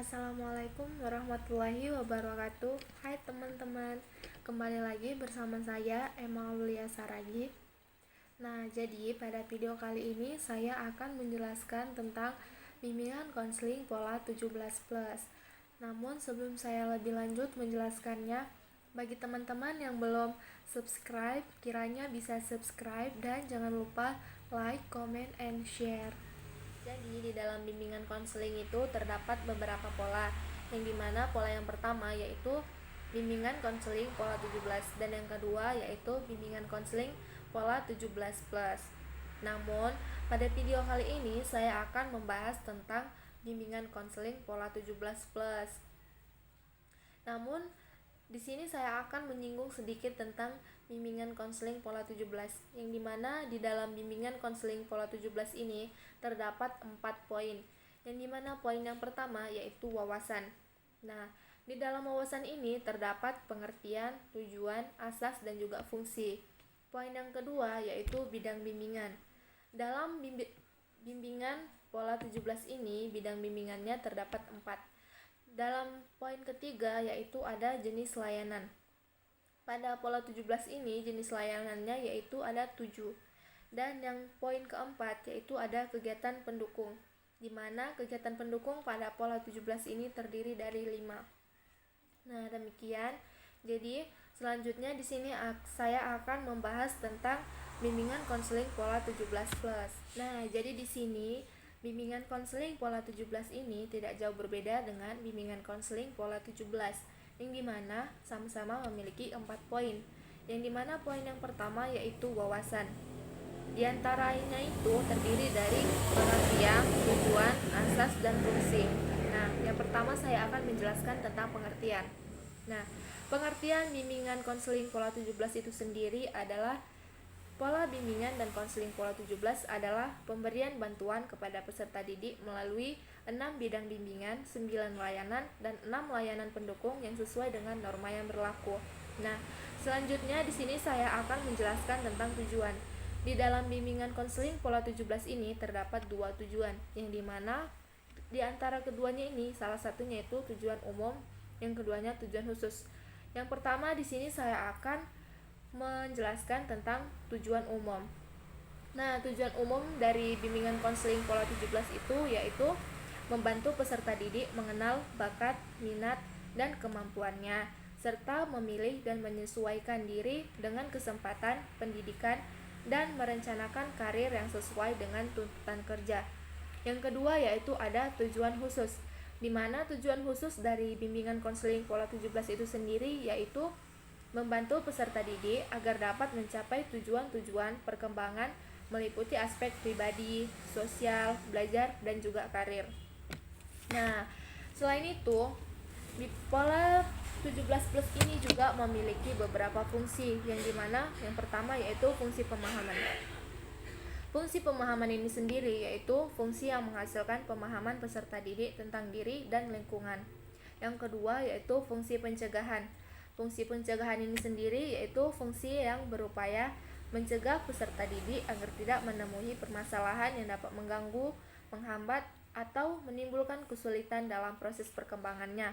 Assalamualaikum warahmatullahi wabarakatuh. Hai teman-teman, kembali lagi bersama saya Emma Aulia Saragi. Jadi pada video kali ini saya akan menjelaskan tentang bimbingan konseling pola 17+. Namun sebelum saya lebih lanjut menjelaskannya, bagi teman-teman yang belum subscribe, kiranya bisa subscribe dan jangan lupa like, comment, and share. Jadi di dalam bimbingan konseling itu terdapat beberapa pola, yang dimana pola yang pertama yaitu bimbingan konseling pola 17 dan yang kedua yaitu bimbingan konseling pola 17+. Namun pada video kali ini saya akan membahas tentang bimbingan konseling pola 17+. Namun di sini saya akan menyinggung sedikit tentang bimbingan konseling pola 17, yang dimana di dalam bimbingan konseling pola 17 ini terdapat 4 poin, yang dimana poin yang pertama yaitu wawasan. Di dalam wawasan ini terdapat pengertian, tujuan, asas, dan juga fungsi. Poin yang kedua yaitu bidang bimbingan. Dalam bimbingan pola 17 ini, bidang bimbingannya terdapat 4. Dalam poin ketiga yaitu ada jenis layanan. Pada pola 17 ini jenis layanannya yaitu ada 7. Dan yang poin keempat yaitu ada kegiatan pendukung, di mana kegiatan pendukung pada pola 17 ini terdiri dari 5. Demikian. Jadi selanjutnya di sini saya akan membahas tentang bimbingan konseling pola 17+. Jadi di sini bimbingan konseling pola 17 ini tidak jauh berbeda dengan bimbingan konseling pola 17, yang dimana sama-sama memiliki 4 poin, yang dimana poin yang pertama yaitu wawasan. Di antaranya itu terdiri dari pengertian, tujuan, asas, dan fungsi. Yang pertama saya akan menjelaskan tentang pengertian. Pengertian bimbingan konseling pola 17 itu sendiri adalah pola bimbingan dan konseling pola 17 adalah pemberian bantuan kepada peserta didik melalui 6 bidang bimbingan, 9 layanan, dan 6 layanan pendukung yang sesuai dengan norma yang berlaku. Selanjutnya di sini saya akan menjelaskan tentang tujuan. Di dalam bimbingan konseling pola 17 ini terdapat 2 tujuan, yang dimana di antara keduanya ini salah satunya itu tujuan umum, yang keduanya tujuan khusus. Yang pertama di sini saya akan menjelaskan tentang tujuan umum. Tujuan umum dari bimbingan konseling pola 17 itu yaitu membantu peserta didik mengenal bakat, minat, dan kemampuannya, serta memilih dan menyesuaikan diri dengan kesempatan pendidikan dan merencanakan karir yang sesuai dengan tuntutan kerja. Yang kedua yaitu ada tujuan khusus, di mana tujuan khusus dari bimbingan konseling pola 17 itu sendiri yaitu membantu peserta didik agar dapat mencapai tujuan-tujuan perkembangan meliputi aspek pribadi, sosial, belajar, dan juga karir. Selain itu, di pola 17+ ini juga memiliki beberapa fungsi, yang dimana yang pertama yaitu fungsi pemahaman. Fungsi pemahaman ini sendiri yaitu fungsi yang menghasilkan pemahaman peserta didik tentang diri dan lingkungan. Yang kedua yaitu fungsi pencegahan. Fungsi pencegahan ini sendiri yaitu fungsi yang berupaya mencegah peserta didik agar tidak menemui permasalahan yang dapat mengganggu, menghambat, atau menimbulkan kesulitan dalam proses perkembangannya.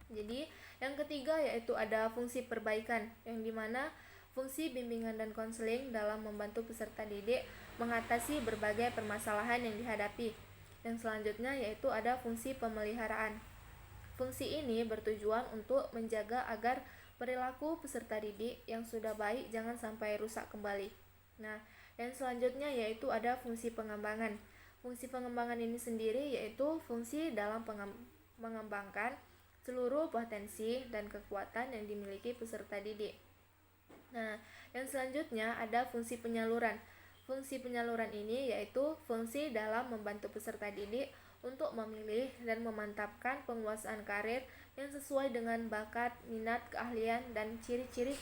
Jadi yang ketiga yaitu ada fungsi perbaikan, yang dimana fungsi bimbingan dan konseling dalam membantu peserta didik mengatasi berbagai permasalahan yang dihadapi. Yang selanjutnya yaitu ada fungsi pemeliharaan. Fungsi ini bertujuan untuk menjaga agar perilaku peserta didik yang sudah baik jangan sampai rusak kembali. Yang selanjutnya yaitu ada fungsi pengembangan. Fungsi pengembangan ini sendiri yaitu fungsi dalam mengembangkan seluruh potensi dan kekuatan yang dimiliki peserta didik. Yang selanjutnya ada fungsi penyaluran. Fungsi penyaluran ini yaitu fungsi dalam membantu peserta didik untuk memilih dan memantapkan penguasaan karir yang sesuai dengan bakat, minat, keahlian, dan ciri-ciri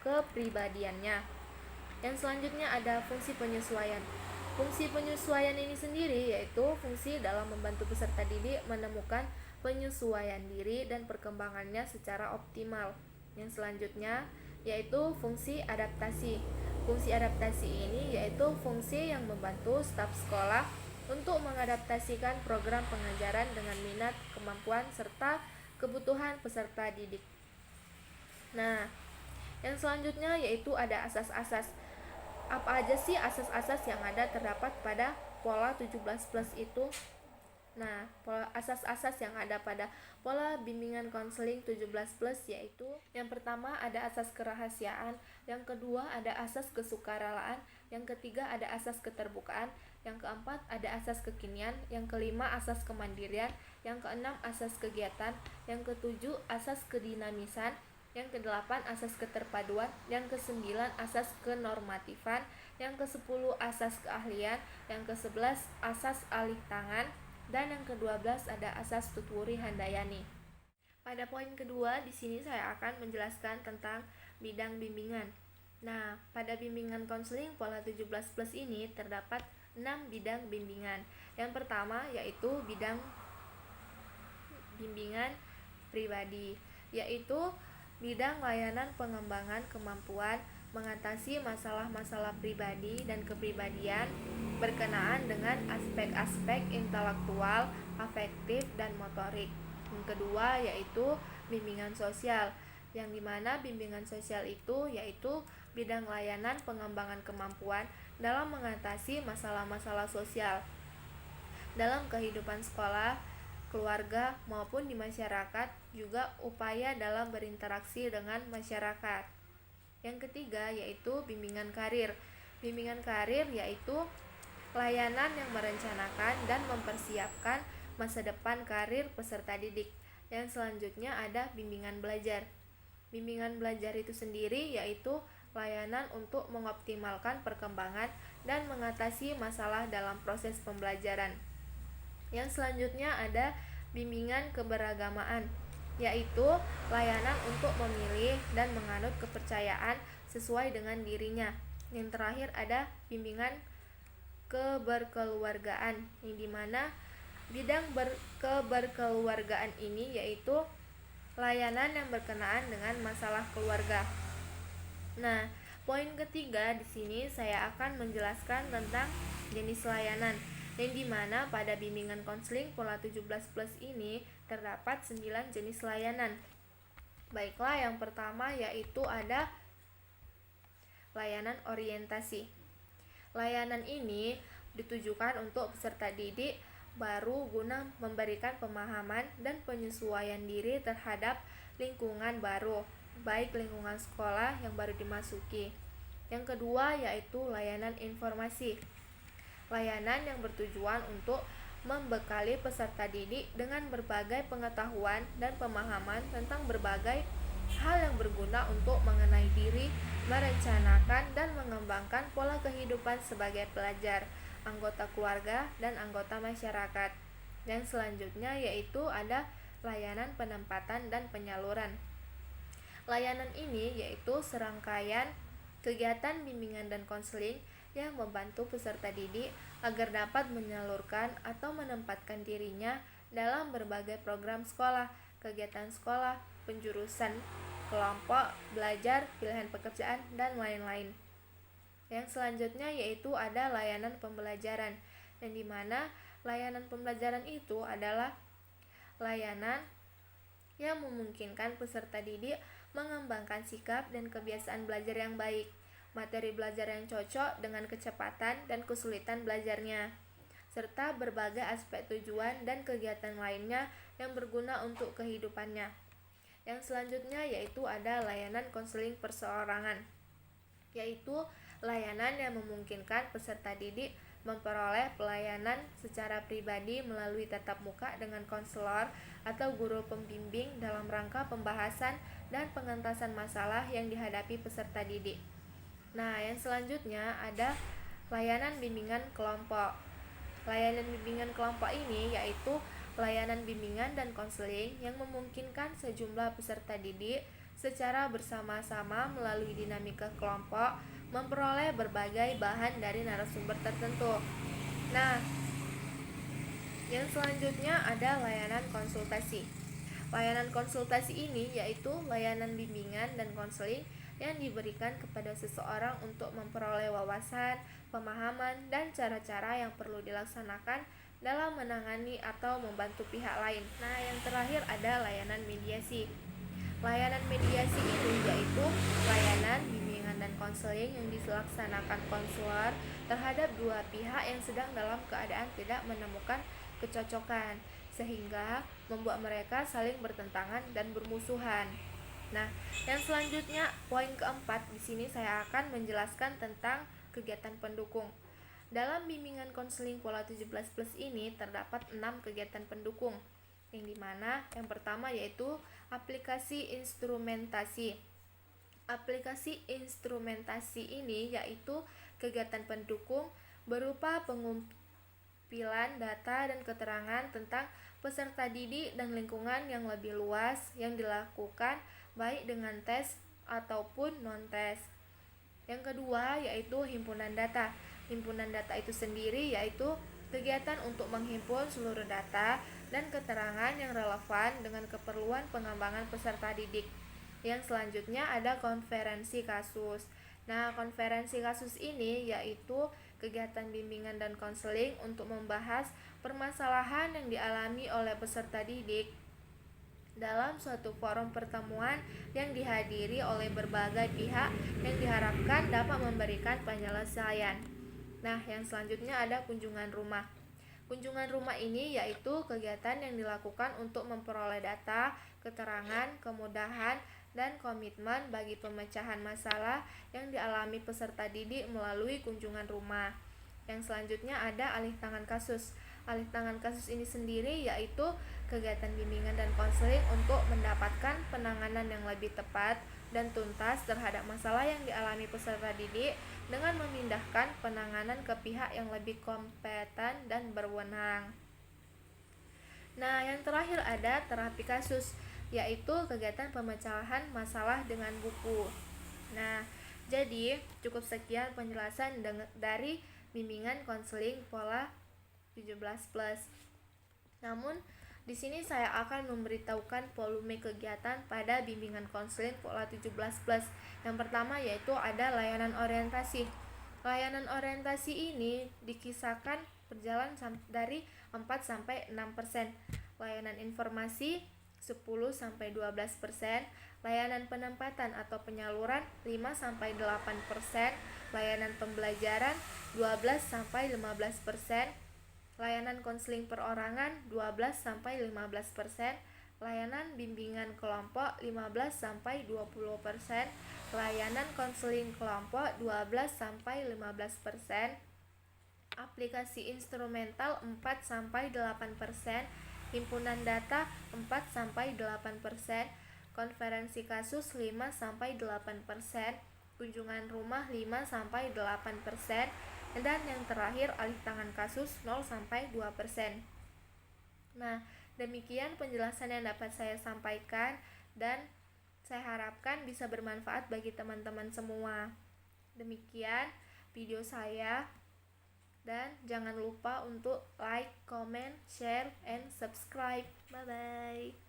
kepribadiannya. Yang selanjutnya ada fungsi penyesuaian. Fungsi penyesuaian ini sendiri yaitu fungsi dalam membantu peserta didik menemukan penyesuaian diri dan perkembangannya secara optimal. Yang selanjutnya yaitu fungsi adaptasi. Fungsi adaptasi ini yaitu fungsi yang membantu staf sekolah untuk mengadaptasikan program pengajaran dengan minat, kemampuan, serta kebutuhan peserta didik. Nah, yang selanjutnya yaitu ada asas-asas. Apa aja sih asas-asas yang ada terdapat pada pola 17+ itu? Nah, asas-asas yang ada pada pola bimbingan konseling 17+ yaitu yang pertama ada asas kerahasiaan, yang kedua ada asas kesukarelaan, yang ketiga ada asas keterbukaan, yang keempat ada asas kekinian, yang kelima asas kemandirian, yang keenam asas kegiatan, yang ketujuh asas kedinamisan, yang kedelapan asas keterpaduan, yang kesembilan asas kenormatifan, yang kesepuluh asas keahlian, yang kesebelas asas alih tangan, dan yang ke-12 ada asas tutwuri handayani. Pada poin kedua, di sini saya akan menjelaskan tentang bidang bimbingan. Nah, pada bimbingan konseling pola 17+ ini terdapat 6 bidang bimbingan. Yang pertama yaitu bidang bimbingan pribadi, yaitu bidang layanan pengembangan kemampuan mengatasi masalah-masalah pribadi dan kepribadian berkenaan dengan aspek-aspek intelektual, afektif, dan motorik. Yang kedua yaitu bimbingan sosial, yang dimana bimbingan sosial itu yaitu bidang layanan pengembangan kemampuan dalam mengatasi masalah-masalah sosial dalam kehidupan sekolah, keluarga, maupun di masyarakat, juga upaya dalam berinteraksi dengan masyarakat. Yang ketiga yaitu bimbingan karir. Bimbingan karir yaitu layanan yang merencanakan dan mempersiapkan masa depan karir peserta didik. Yang selanjutnya ada bimbingan belajar. Bimbingan belajar itu sendiri yaitu layanan untuk mengoptimalkan perkembangan dan mengatasi masalah dalam proses pembelajaran. Yang selanjutnya ada bimbingan keberagamaan, yaitu layanan untuk memilih dan menganut kepercayaan sesuai dengan dirinya. Yang terakhir ada bimbingan keberkeluargaan, yang dimana bidang keberkeluargaan ini yaitu layanan yang berkenaan dengan masalah keluarga. Nah, poin ketiga di sini saya akan menjelaskan tentang jenis layanan, yang dimana pada bimbingan konseling pola 17+ ini terdapat 9 jenis layanan. Baiklah, yang pertama yaitu ada layanan orientasi. Layanan ini ditujukan untuk peserta didik baru guna memberikan pemahaman dan penyesuaian diri terhadap lingkungan baru, baik lingkungan sekolah yang baru dimasuki. Yang kedua yaitu layanan informasi. Layanan yang bertujuan untuk membekali peserta didik dengan berbagai pengetahuan dan pemahaman tentang berbagai hal yang berguna untuk mengenai diri, merencanakan dan mengembangkan pola kehidupan sebagai pelajar, anggota keluarga, dan anggota masyarakat. Yang selanjutnya yaitu ada layanan penempatan dan penyaluran. Layanan ini yaitu serangkaian kegiatan bimbingan dan konseling yang membantu peserta didik agar dapat menyalurkan atau menempatkan dirinya dalam berbagai program sekolah, kegiatan sekolah, penjurusan, kelompok, belajar, pilihan pekerjaan, dan lain-lain. Yang selanjutnya yaitu ada layanan pembelajaran, yang dimana layanan pembelajaran itu adalah layanan yang memungkinkan peserta didik mengembangkan sikap dan kebiasaan belajar yang baik, materi belajar yang cocok dengan kecepatan dan kesulitan belajarnya, serta berbagai aspek tujuan dan kegiatan lainnya yang berguna untuk kehidupannya. Yang selanjutnya yaitu ada layanan konseling perseorangan, yaitu layanan yang memungkinkan peserta didik memperoleh pelayanan secara pribadi melalui tatap muka dengan konselor atau guru pembimbing dalam rangka pembahasan dan pengentasan masalah yang dihadapi peserta didik. Nah, yang selanjutnya ada layanan bimbingan kelompok. Layanan bimbingan kelompok ini yaitu layanan bimbingan dan konseling yang memungkinkan sejumlah peserta didik secara bersama-sama melalui dinamika kelompok memperoleh berbagai bahan dari narasumber tertentu. Nah, yang selanjutnya ada layanan konsultasi. Layanan konsultasi ini yaitu layanan bimbingan dan konseling yang diberikan kepada seseorang untuk memperoleh wawasan, pemahaman, dan cara-cara yang perlu dilaksanakan dalam menangani atau membantu pihak lain. Nah, yang terakhir ada layanan mediasi. Layanan mediasi itu yaitu layanan bimbingan dan konseling yang dilaksanakan konselor terhadap dua pihak yang sedang dalam keadaan tidak menemukan kecocokan, sehingga membuat mereka saling bertentangan dan bermusuhan. Nah, yang selanjutnya poin keempat, di sini saya akan menjelaskan tentang kegiatan pendukung. Dalam bimbingan konseling pola 17+ ini terdapat 6 kegiatan pendukung, yang dimana yang pertama yaitu aplikasi instrumentasi. Aplikasi instrumentasi ini yaitu kegiatan pendukung berupa pengumpulan data dan keterangan tentang peserta didik dan lingkungan yang lebih luas yang dilakukan baik dengan tes ataupun non-tes. Yang kedua yaitu himpunan data. Himpunan data itu sendiri yaitu kegiatan untuk menghimpun seluruh data dan keterangan yang relevan dengan keperluan pengembangan peserta didik. Yang selanjutnya ada konferensi kasus. Nah, konferensi kasus ini yaitu kegiatan bimbingan dan konseling untuk membahas permasalahan yang dialami oleh peserta didik dalam suatu forum pertemuan yang dihadiri oleh berbagai pihak yang diharapkan dapat memberikan penyelesaian. Nah, yang selanjutnya ada kunjungan rumah. Kunjungan rumah ini yaitu kegiatan yang dilakukan untuk memperoleh data, keterangan, kemudahan, dan komitmen bagi pemecahan masalah yang dialami peserta didik melalui kunjungan rumah. Yang selanjutnya ada alih tangan kasus. Alih tangan kasus ini sendiri yaitu kegiatan bimbingan dan konseling untuk mendapatkan penanganan yang lebih tepat dan tuntas terhadap masalah yang dialami peserta didik dengan memindahkan penanganan ke pihak yang lebih kompeten dan berwenang. Nah, yang terakhir ada terapi kasus, yaitu kegiatan pemecahan masalah dengan buku. Nah, jadi cukup sekian penjelasan dari bimbingan konseling pola 17+. Namun, di sini saya akan memberitahukan volume kegiatan pada bimbingan konseling pola 17+. Yang pertama yaitu ada layanan orientasi. Layanan orientasi ini dikisahkan berjalan dari 4-6%. Layanan informasi 10-12%, layanan penempatan atau penyaluran 5-8%, layanan pembelajaran 12-15%, layanan konseling perorangan 12-15%, layanan bimbingan kelompok 15-20%, layanan konseling kelompok 12-15%, aplikasi instrumental 4-8%, himpunan data 4-8%, konferensi kasus 5-8%, kunjungan rumah 5-8%, dan yang terakhir alih tangan kasus 0-2%. Nah, demikian penjelasan yang dapat saya sampaikan dan saya harapkan bisa bermanfaat bagi teman-teman semua. Demikian video saya, dan jangan lupa untuk like, comment, share, and subscribe. Bye-bye.